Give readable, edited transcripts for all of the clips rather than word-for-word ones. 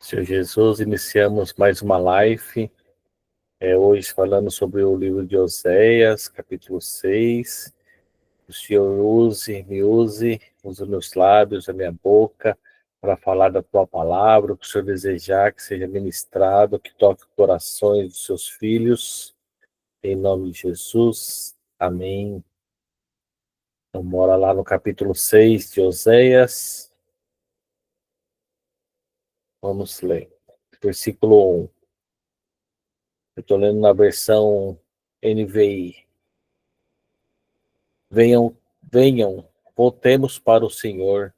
Senhor Jesus, iniciamos mais uma live, hoje falando sobre o livro de Oséias, capítulo 6. O Senhor me use os meus lábios, a minha boca, para falar da tua palavra, o que o Senhor desejar que seja ministrado, que toque os corações dos seus filhos, em nome de Jesus, amém. Então, bora lá no capítulo 6 de Oséias, vamos ler, versículo 1. Eu estou lendo na versão NVI. Venham, voltemos para o Senhor.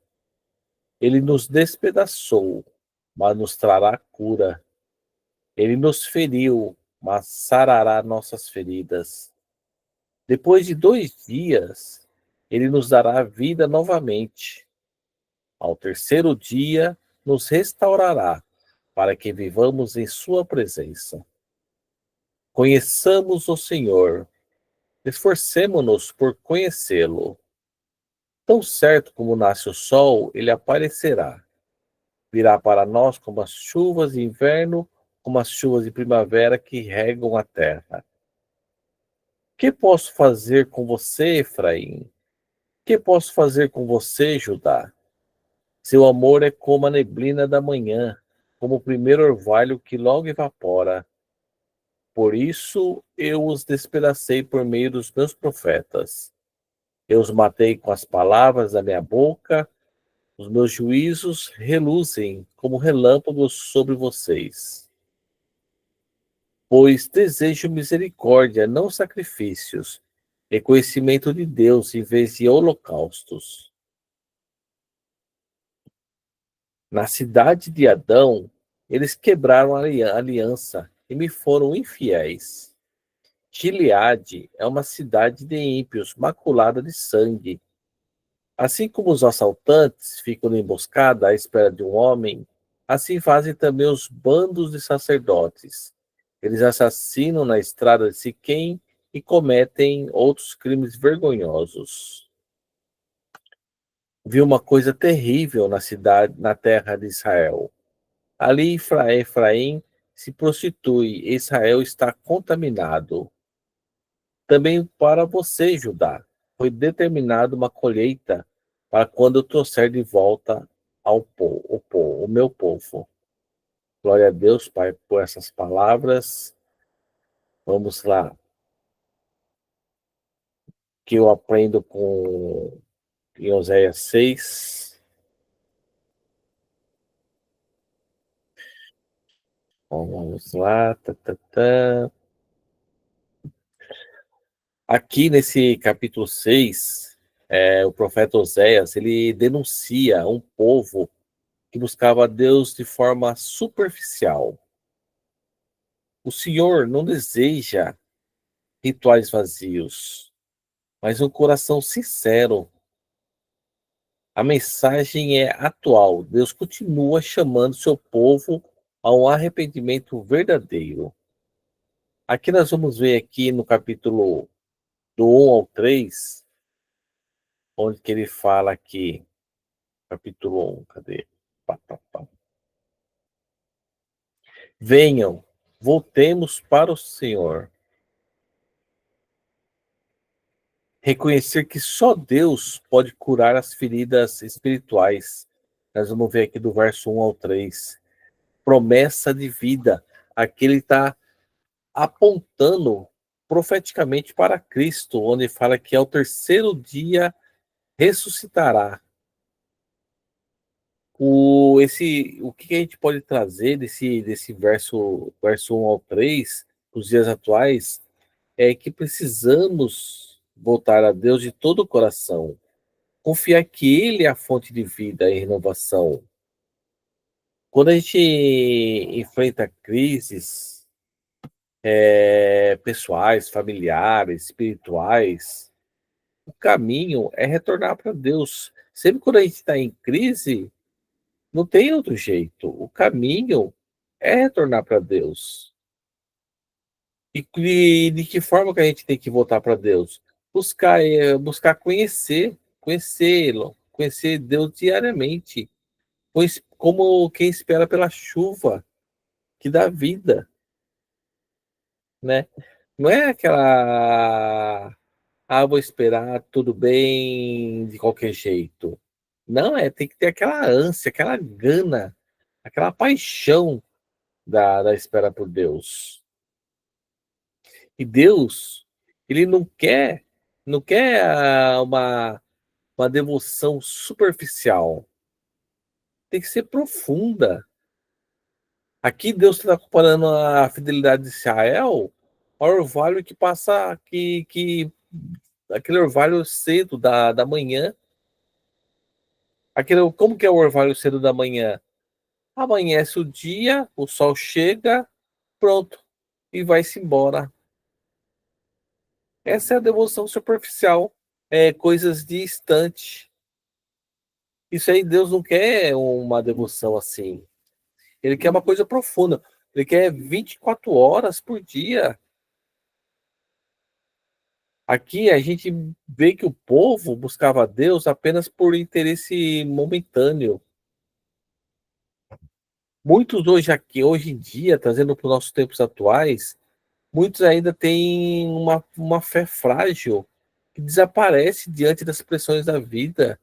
Ele nos despedaçou, mas nos trará cura. Ele nos feriu, mas sarará nossas feridas. Depois de 2 dias, ele nos dará vida novamente. Ao terceiro dia, nos restaurará, para que vivamos em sua presença. Conheçamos o Senhor. Esforcemo-nos por conhecê-lo. Tão certo como nasce o sol, ele aparecerá. Virá para nós como as chuvas de inverno, como as chuvas de primavera que regam a terra. Que posso fazer com você, Efraim? Que posso fazer com você, Judá? Seu amor é como a neblina da manhã, como o primeiro orvalho que logo evapora. Por isso eu os despedacei por meio dos meus profetas. Eu os matei com as palavras da minha boca. Os meus juízos reluzem como relâmpagos sobre vocês. Pois desejo misericórdia, não sacrifícios, e conhecimento de Deus em vez de holocaustos. Na cidade de Adão, eles quebraram a aliança e me foram infiéis. Gileade é uma cidade de ímpios, maculada de sangue. Assim como os assaltantes ficam na emboscada à espera de um homem, assim fazem também os bandos de sacerdotes. Eles assassinam na estrada de Siquém e cometem outros crimes vergonhosos. Vi uma coisa terrível na cidade, na terra de Israel. Ali Efraim se prostitui, Israel está contaminado. Também para você, Judá, foi determinada uma colheita para quando eu trouxer de volta o meu povo. Glória a Deus, Pai, por essas palavras. Vamos lá. Que eu aprendo em Oséias 6. Vamos lá. Aqui nesse capítulo 6, o profeta Oséias, ele denuncia um povo que buscava Deus de forma superficial. O Senhor não deseja rituais vazios, mas um coração sincero. A mensagem é atual. Deus continua chamando seu povo a um arrependimento verdadeiro. Aqui nós vamos ver aqui no capítulo do 1 ao 3, onde que ele fala aqui, capítulo 1, cadê? Pá. Venham, voltemos para o Senhor. Reconhecer que só Deus pode curar as feridas espirituais. Nós vamos ver aqui do verso 1 ao 3. Promessa de vida. Aqui ele está apontando profeticamente para Cristo, onde fala que ao terceiro dia ressuscitará. O que a gente pode trazer desse verso 1 ao 3, os dias atuais, é que precisamos voltar a Deus de todo o coração. Confiar que Ele é a fonte de vida e renovação. Quando a gente enfrenta crises pessoais, familiares, espirituais, o caminho é retornar para Deus. Sempre quando a gente está em crise, não tem outro jeito. O caminho é retornar para Deus. E de que forma que a gente tem que voltar para Deus? Buscar conhecê-lo, conhecer Deus diariamente. pois como quem espera pela chuva que dá vida, né? Não é aquela, vou esperar, tudo bem, de qualquer jeito. Não, tem que ter aquela ânsia, aquela gana, aquela paixão da espera por Deus. E Deus, ele não quer uma devoção superficial, tem que ser profunda. Aqui Deus está comparando a fidelidade de Israel ao orvalho que passa, aquele orvalho cedo da manhã. Como que é o orvalho cedo da manhã? Amanhece o dia, o sol chega, pronto, e vai-se embora. Essa é a devoção superficial, coisas de instante. Isso aí, Deus não quer uma devoção assim. Ele quer uma coisa profunda. Ele quer 24 horas por dia. Aqui a gente vê que o povo buscava Deus apenas por interesse momentâneo. Muitos hoje em dia, trazendo para os nossos tempos atuais, muitos ainda têm uma fé frágil que desaparece diante das pressões da vida.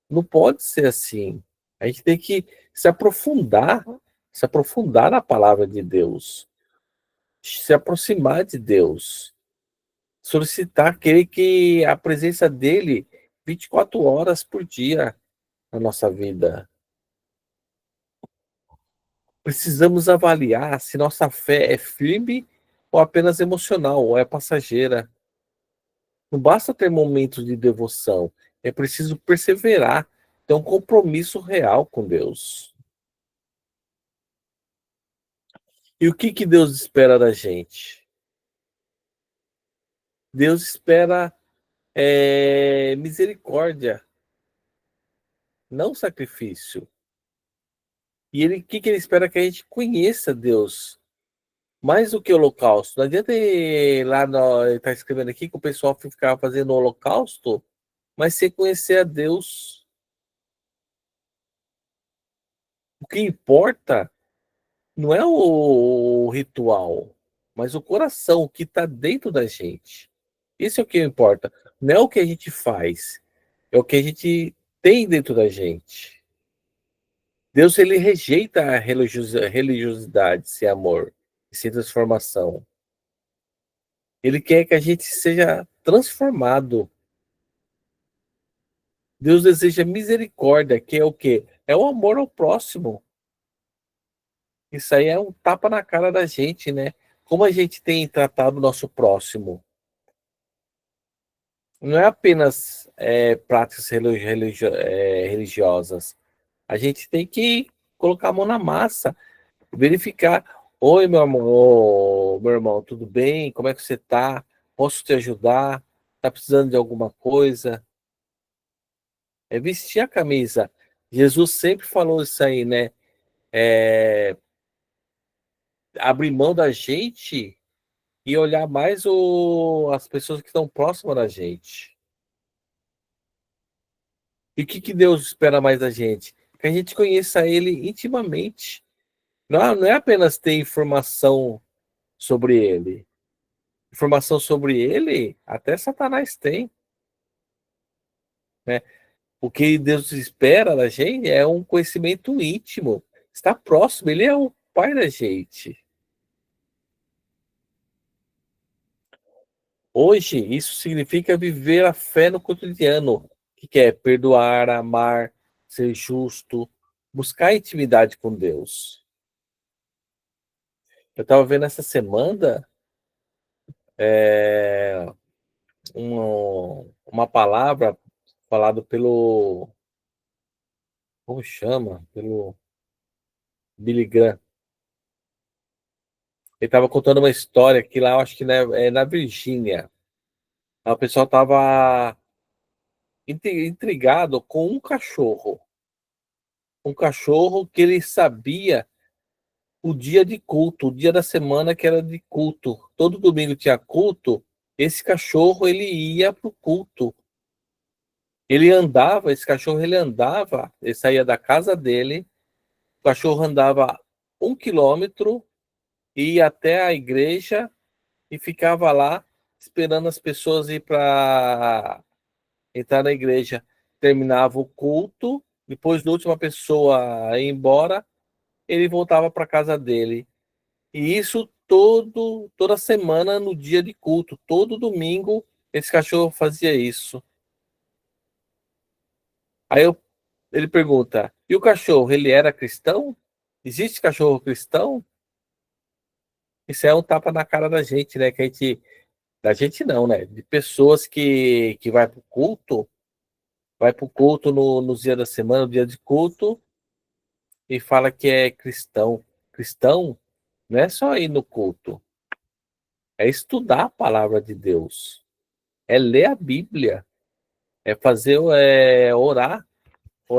Não pode ser assim. A gente tem que se aprofundar, se aprofundar na palavra de Deus, se aproximar de Deus, solicitar, querer que a presença dele 24 horas por dia na nossa vida. Precisamos avaliar se nossa fé é firme ou apenas emocional, ou é passageira. Não basta ter momentos de devoção, é preciso perseverar, ter um compromisso real com Deus. E o que Deus espera da gente? Deus espera misericórdia, não sacrifício. E o que ele espera? Que a gente conheça Deus mais do que o holocausto. Não adianta ele tá escrevendo aqui que o pessoal ficava fazendo o holocausto, mas sem conhecer a Deus. O que importa não é o ritual, mas o coração, o que está dentro da gente. Isso é o que importa. Não é o que a gente faz, é o que a gente tem dentro da gente. Deus, ele rejeita a religiosidade sem amor, sem transformação. Ele quer que a gente seja transformado. Deus deseja misericórdia, que é o quê? É o amor ao próximo. Isso aí é um tapa na cara da gente, né? Como a gente tem tratado o nosso próximo. Não é apenas práticas religiosas. A gente tem que colocar a mão na massa, verificar. Oi, meu amor, meu irmão, tudo bem? Como é que você tá? Posso te ajudar? Tá precisando de alguma coisa? É vestir a camisa. Jesus sempre falou isso aí, né? É, abrir mão da gente e olhar mais as pessoas que estão próximas da gente. E o que Deus espera mais da gente? Que a gente conheça Ele intimamente. Não é apenas ter informação sobre Ele. Informação sobre Ele, até Satanás tem, né? O que Deus espera da gente é um conhecimento íntimo. Está próximo, Ele é o Pai da gente. Hoje, isso significa viver a fé no cotidiano, que é perdoar, amar, ser justo, buscar intimidade com Deus. Eu estava vendo essa semana é, uma palavra falada pelo, como chama? Pelo Billy Graham. Ele estava contando uma história que lá, eu acho que é na Virgínia. O pessoal estava intrigado com um cachorro. Um cachorro que ele sabia o dia de culto, o dia da semana que era de culto. Todo domingo tinha culto, esse cachorro ele ia para o culto. Ele andava, esse cachorro ele andava, ele saía da casa dele, o cachorro andava 1 quilômetro, ia até a igreja e ficava lá esperando as pessoas ir para entrar na igreja. Terminava o culto, depois da última pessoa ir embora, ele voltava para casa dele. E isso toda semana no dia de culto, todo domingo, esse cachorro fazia isso. Ele pergunta: e o cachorro, ele era cristão? Existe cachorro cristão? Isso é um tapa na cara da gente, né? Que a gente, da gente não, né? De pessoas que vai pro culto nos dias da semana, no dia de culto, e fala que é cristão. Cristão não é só ir no culto, é estudar a palavra de Deus, é ler a Bíblia, é fazer, orar e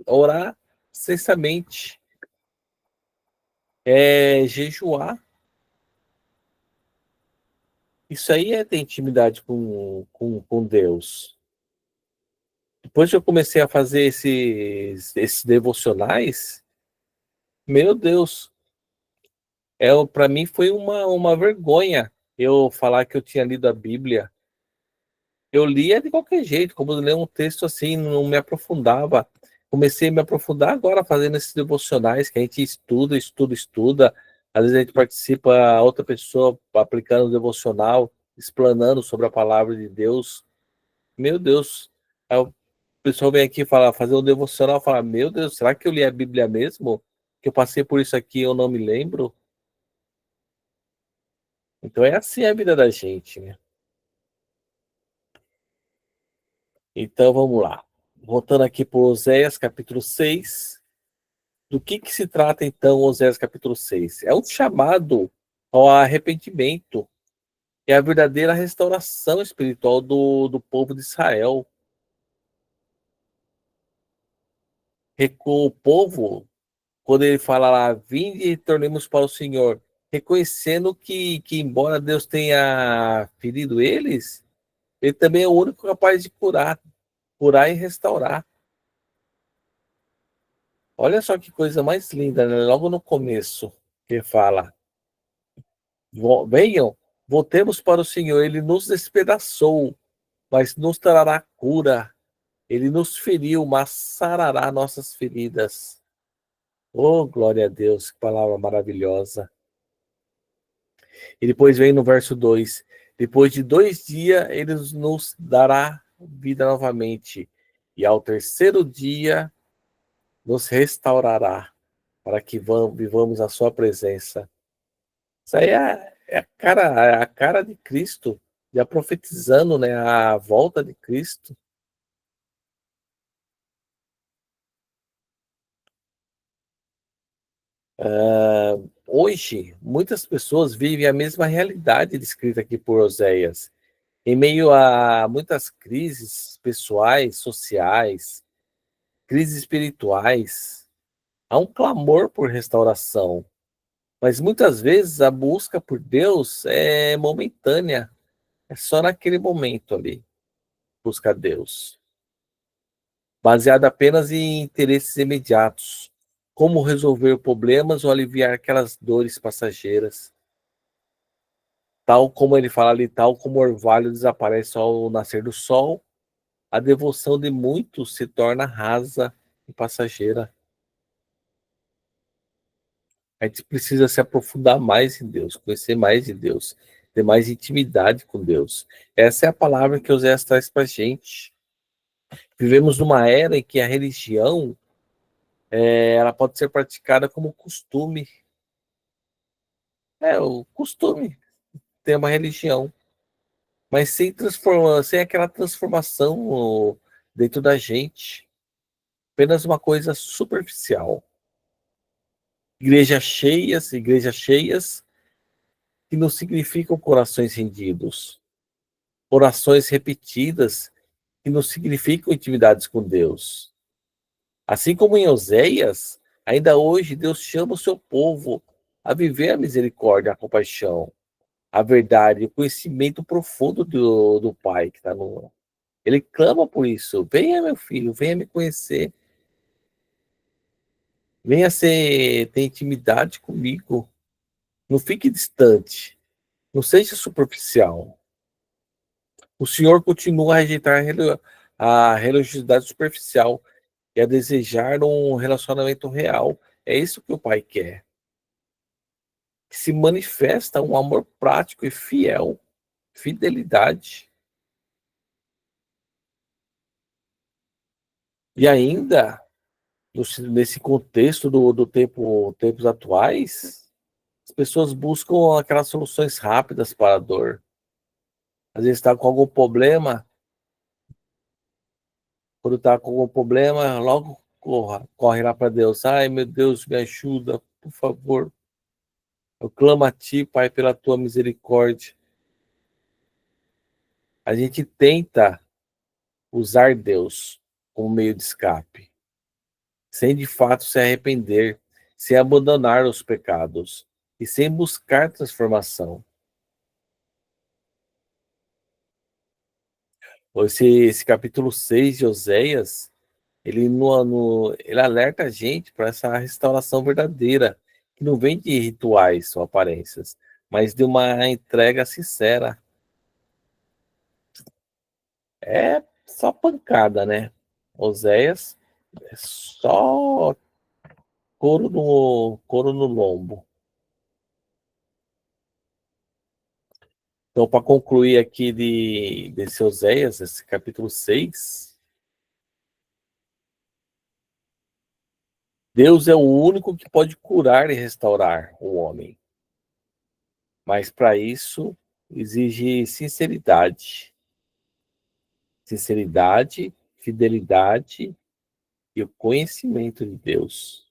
orar cessamente, é jejuar. Isso aí é ter intimidade com Deus. Depois que eu comecei a fazer esses devocionais, meu Deus, para mim foi uma vergonha eu falar que eu tinha lido a Bíblia. Eu lia de qualquer jeito, como eu ler um texto assim, não me aprofundava. Comecei a me aprofundar agora fazendo esses devocionais que a gente estuda. Às vezes a gente participa, outra pessoa aplicando o devocional, explanando sobre a palavra de Deus. Meu Deus, aí o pessoal vem aqui falar, fazer um devocional, falar, meu Deus, será que eu li a Bíblia mesmo? Que eu passei por isso aqui e eu não me lembro? Então é assim a vida da gente, né? Então vamos lá. Voltando aqui para Oséias capítulo 6. Do que se trata então Oséias capítulo 6? É um chamado ao arrependimento. É a verdadeira restauração espiritual do povo de Israel. O povo, quando ele fala lá, vinde e tornemos para o Senhor, reconhecendo que embora Deus tenha ferido eles, ele também é o único capaz de curar e restaurar. Olha só que coisa mais linda, né? Logo no começo, que fala, venham, voltemos para o Senhor, ele nos despedaçou, mas nos trará cura. Ele nos feriu, mas sarará nossas feridas. Oh, glória a Deus, que palavra maravilhosa. E depois vem no verso 2: depois de 2 dias, ele nos dará vida novamente, e ao terceiro dia nos restaurará, para que vivamos a sua presença. Isso aí é a cara de Cristo, já profetizando, né, a volta de Cristo. Hoje, muitas pessoas vivem a mesma realidade descrita aqui por Oséias. Em meio a muitas crises pessoais, sociais, crises espirituais, há um clamor por restauração. Mas muitas vezes a busca por Deus é momentânea, é só naquele momento ali, busca Deus, baseada apenas em interesses imediatos, como resolver problemas ou aliviar aquelas dores passageiras. Tal como ele fala ali, tal como o orvalho desaparece ao nascer do sol, a devoção de muitos se torna rasa e passageira. A gente precisa se aprofundar mais em Deus, conhecer mais de Deus, ter mais intimidade com Deus. Essa é a palavra que Oséias traz para a gente. Vivemos numa era em que a religião ela pode ser praticada como costume. É o costume ter uma religião, mas sem aquela transformação dentro da gente. Apenas uma coisa superficial. Igrejas cheias, que não significam corações rendidos. Orações repetidas, que não significam intimidades com Deus. Assim como em Oséias, ainda hoje Deus chama o seu povo a viver a misericórdia, a compaixão. a verdade, o conhecimento profundo do Pai que está no. Ele clama por isso. Venha, meu filho, venha me conhecer. Venha ter intimidade comigo. Não fique distante. Não seja superficial. O Senhor continua a rejeitar a religiosidade superficial e a desejar um relacionamento real. É isso que o Pai quer. Que se manifesta um amor prático e fiel, fidelidade. E ainda, nesse contexto do tempos atuais, as pessoas buscam aquelas soluções rápidas para a dor. Às vezes está com algum problema, quando está com algum problema, logo corre lá para Deus. Ai, meu Deus, me ajuda, por favor. Eu clamo a Ti, Pai, pela Tua misericórdia. A gente tenta usar Deus como meio de escape, sem de fato se arrepender, sem abandonar os pecados e sem buscar transformação. Esse capítulo 6 de Oséias, ele alerta a gente para essa restauração verdadeira, que não vem de rituais ou aparências, mas de uma entrega sincera. É só pancada, né? Oséias é só couro no lombo. Então, para concluir aqui desse Oséias, esse capítulo 6, Deus é o único que pode curar e restaurar o homem. Mas para isso exige sinceridade. Sinceridade, fidelidade e o conhecimento de Deus.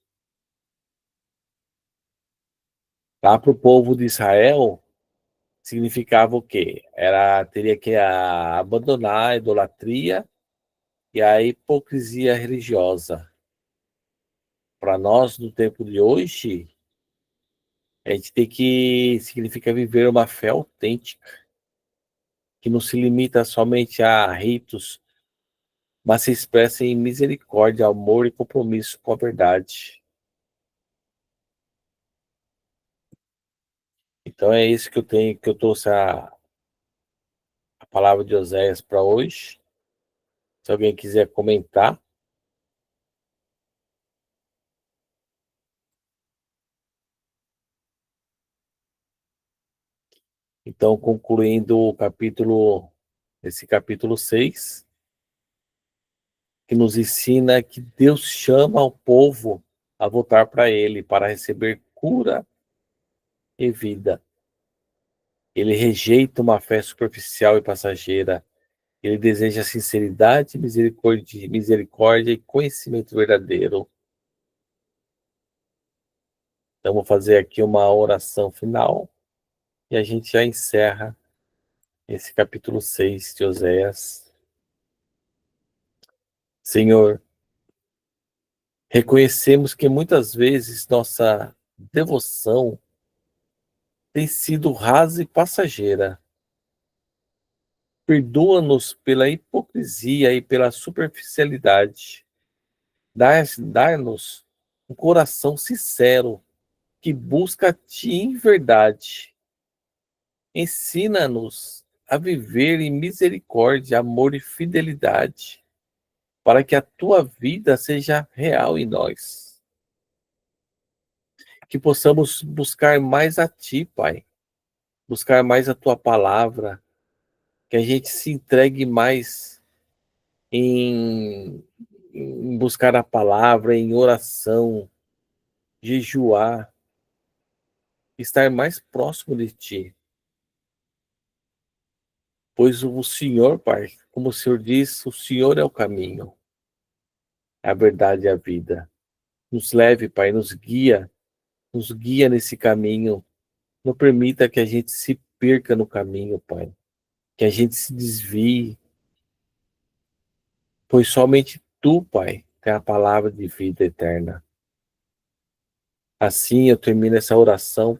Lá para o povo de Israel, significava o quê? Teria que abandonar a idolatria e a hipocrisia religiosa. Para nós, no tempo de hoje, a gente tem que significa viver uma fé autêntica, que não se limita somente a ritos, mas se expressa em misericórdia, amor e compromisso com a verdade. Então é isso que eu tenho, que eu trouxe a palavra de Oséias para hoje. Se alguém quiser comentar. Então, concluindo esse capítulo 6, que nos ensina que Deus chama o povo a voltar para Ele, para receber cura e vida. Ele rejeita uma fé superficial e passageira. Ele deseja sinceridade, misericórdia e conhecimento verdadeiro. Então, vou fazer aqui uma oração final e a gente já encerra esse capítulo 6 de Oséias. Senhor, reconhecemos que muitas vezes nossa devoção tem sido rasa e passageira. Perdoa-nos pela hipocrisia e pela superficialidade. Dá-nos um coração sincero que busca a Ti em verdade. Ensina-nos a viver em misericórdia, amor e fidelidade, para que a Tua vida seja real em nós. Que possamos buscar mais a Ti, Pai, buscar mais a Tua palavra, que a gente se entregue mais em, em buscar a palavra, em oração, jejuar, estar mais próximo de Ti. Pois o Senhor, Pai, como o Senhor diz, o Senhor é o caminho, a verdade e a vida. Nos leve, Pai, nos guia nesse caminho. Não permita que a gente se perca no caminho, Pai. Que a gente se desvie, pois somente Tu, Pai, tem a palavra de vida eterna. Assim eu termino essa oração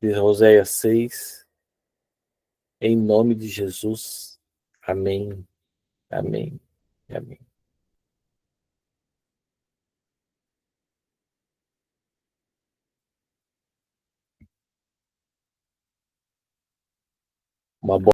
de Oséias 6, em nome de Jesus. Amém, amém, amém. Uma boa